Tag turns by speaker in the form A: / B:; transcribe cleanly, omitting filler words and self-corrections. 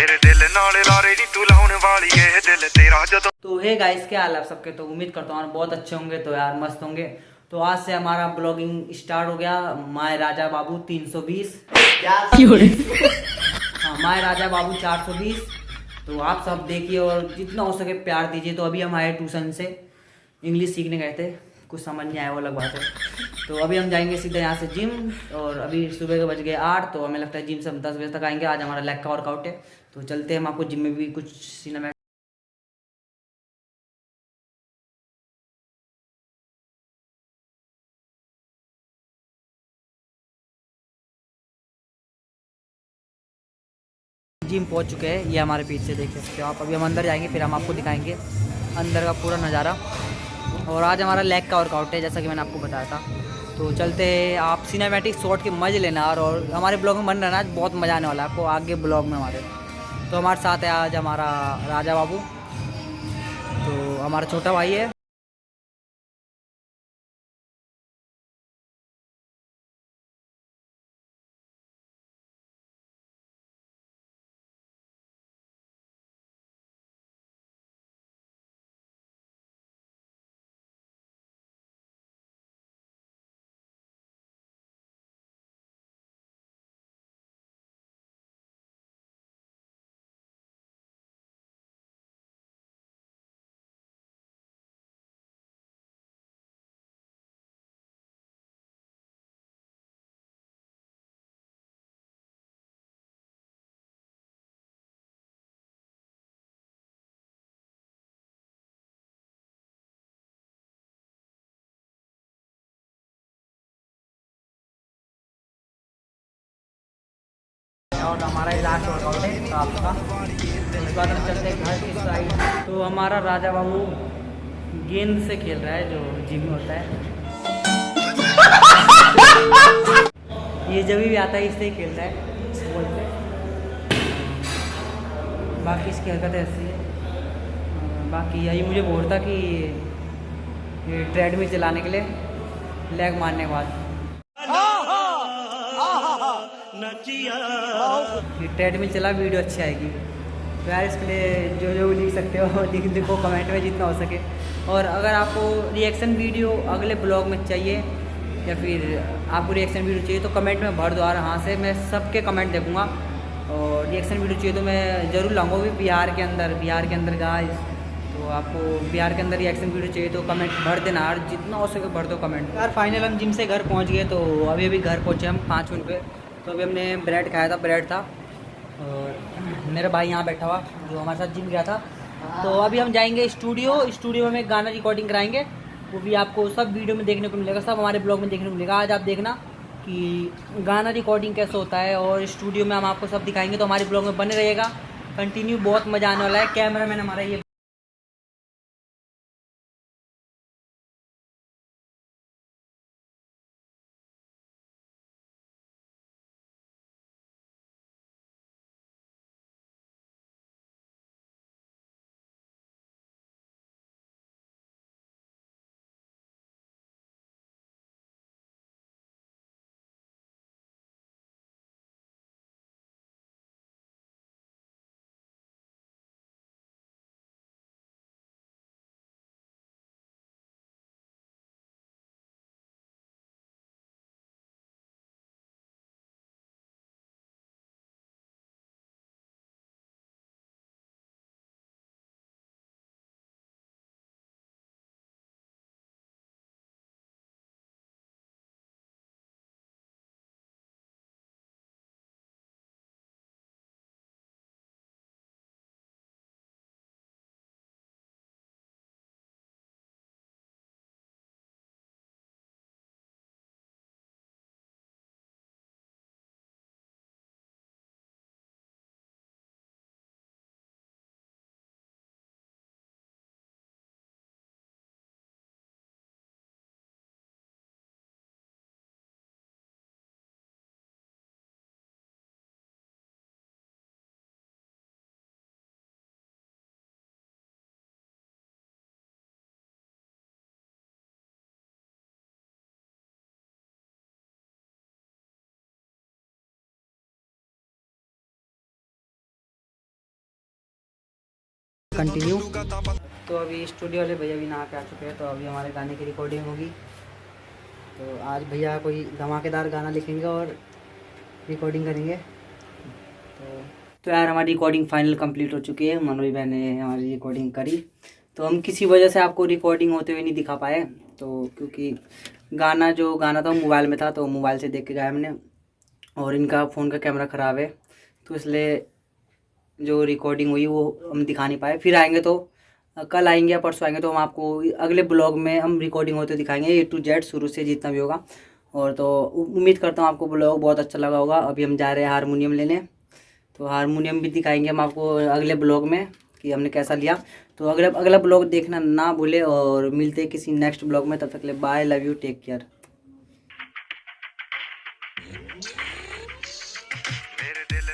A: मेरे दिल नाल लारे नी तू लाउन वाली है दिल तेरा जदों।
B: तो हे गाइस, क्या हाल है आप सबके। तो उम्मीद करता हूँ बहुत अच्छे होंगे। तो यार मस्त होंगे। तो आज से हमारा ब्लॉगिंग स्टार्ट हो गया। माय राजा बाबू 320 हाँ, माय राजा बाबू 420। तो आप सब देखिए और जितना हो सके प्यार दीजिए। तो अभी हम आए ट्यूशन से, इंग्लिश सीखने गए थे, कुछ समझ नहीं आया, वो अलग बात है। तो अभी हम जाएंगे सीधे यहाँ से जिम। और अभी सुबह के बज गए 8, तो हमें लगता है जिम से हम 10 बजे तक आएंगे। आज हमारा लेग का वर्कआउट है। तो चलते हैं, हम आपको जिम में भी कुछ सिनेमैटिक जिम पहुंच चुके हैं। ये हमारे पीछे देख सकते हो आप। अभी हम अंदर जाएंगे, फिर हम आपको दिखाएंगे अंदर का पूरा नज़ारा। और आज हमारा लेग का वर्कआउट है, जैसा कि मैंने आपको बताया था। तो चलते आप सिनेमैटिक शॉट के मज़े लेना। और हमारे ब्लॉग में बन रहा है ना, आज बहुत मज़ा आने वाला है आपको आगे ब्लॉग में हमारे। तो हमारे साथ है आज हमारा राजा बाबू, तो हमारा छोटा भाई है। और हमारा ये लास्ट वर्कआउट है आपका। उसके बाद हम चलते हैं घर की साइड। तो हमारा राजा बाबू गेंद से खेल रहा है, जो जिम में होता है। ये जब भी आता है इससे ही खेलता है, इस बॉल पे। बाकी इसकी हरकत ऐसी है। बाकी यही मुझे बोल था कि ये ट्रेडमिल चलाने के लिए लेग मारने के बाद ये ट्रेडमिल चला, वीडियो अच्छी आएगी। तो यार इसके लिए जो जो लिख सकते हो लिखो कमेंट में जितना हो सके। और अगर आपको रिएक्शन वीडियो अगले ब्लॉग में चाहिए, या फिर आपको रिएक्शन वीडियो चाहिए, तो कमेंट में भर दो यार। हाँ से मैं सबके कमेंट देखूँगा। और रिएक्शन वीडियो चाहिए तो मैं ज़रूर लाऊंगा भी बिहार के अंदर गाइस। तो आपको बिहार के अंदर रिएक्शन वीडियो चाहिए तो कमेंट भर देना यार, जितना हो सके भर दो कमेंट। यार फाइनल हम जिम से घर पहुँच गए। तो अभी अभी घर पहुँचे हम 5 मिनट पे। तो अभी हमने ब्रेड खाया था, ब्रेड था। और मेरा भाई यहाँ बैठा हुआ जो हमारे साथ जिम गया था। तो अभी हम जाएंगे स्टूडियो में गाना रिकॉर्डिंग कराएंगे। वो भी आपको सब वीडियो में देखने को मिलेगा, सब हमारे ब्लॉग में देखने को मिलेगा। आज आप देखना कि गाना रिकॉर्डिंग कैसे होता है, और स्टूडियो में हम आपको सब दिखाएंगे। तो हमारे ब्लॉग में बने रहिएगा कंटिन्यू, बहुत मज़ा आने वाला है। कैमरा मैन हमारा ये कंटिन्यू। तो अभी स्टूडियो वाले भैया भी नहा के आ चुके हैं, तो अभी हमारे गाने की रिकॉर्डिंग होगी। तो आज भैया कोई धमाकेदार गाना लिखेंगे और रिकॉर्डिंग करेंगे। तो यार हमारी रिकॉर्डिंग फाइनल कंप्लीट हो चुकी है। मनोज भाई ने हमारी रिकॉर्डिंग करी, तो हम किसी वजह से आपको रिकॉर्डिंग होते हुए नहीं दिखा पाए। तो क्योंकि जो गाना था मोबाइल में था, तो मोबाइल से देख के गाया हमने, और इनका फ़ोन का कैमरा ख़राब है, तो इसलिए जो रिकॉर्डिंग हुई वो हम दिखा नहीं पाए। फिर आएंगे तो कल आएंगे या परसों आएंगे तो हम आपको अगले ब्लॉग में हम रिकॉर्डिंग होते दिखाएंगे A to Z शुरू से जितना भी होगा। और तो उम्मीद करता हूँ आपको ब्लॉग बहुत अच्छा लगा होगा। अभी हम जा रहे हैं हारमोनियम लेने, तो हारमोनियम भी दिखाएंगे हम आपको अगले ब्लॉग में कि हमने कैसा लिया। तो अगला ब्लॉग देखना ना भूले, और मिलते हैं किसी नेक्स्ट ब्लॉग में। तब तक के लिए bye, love you, take care.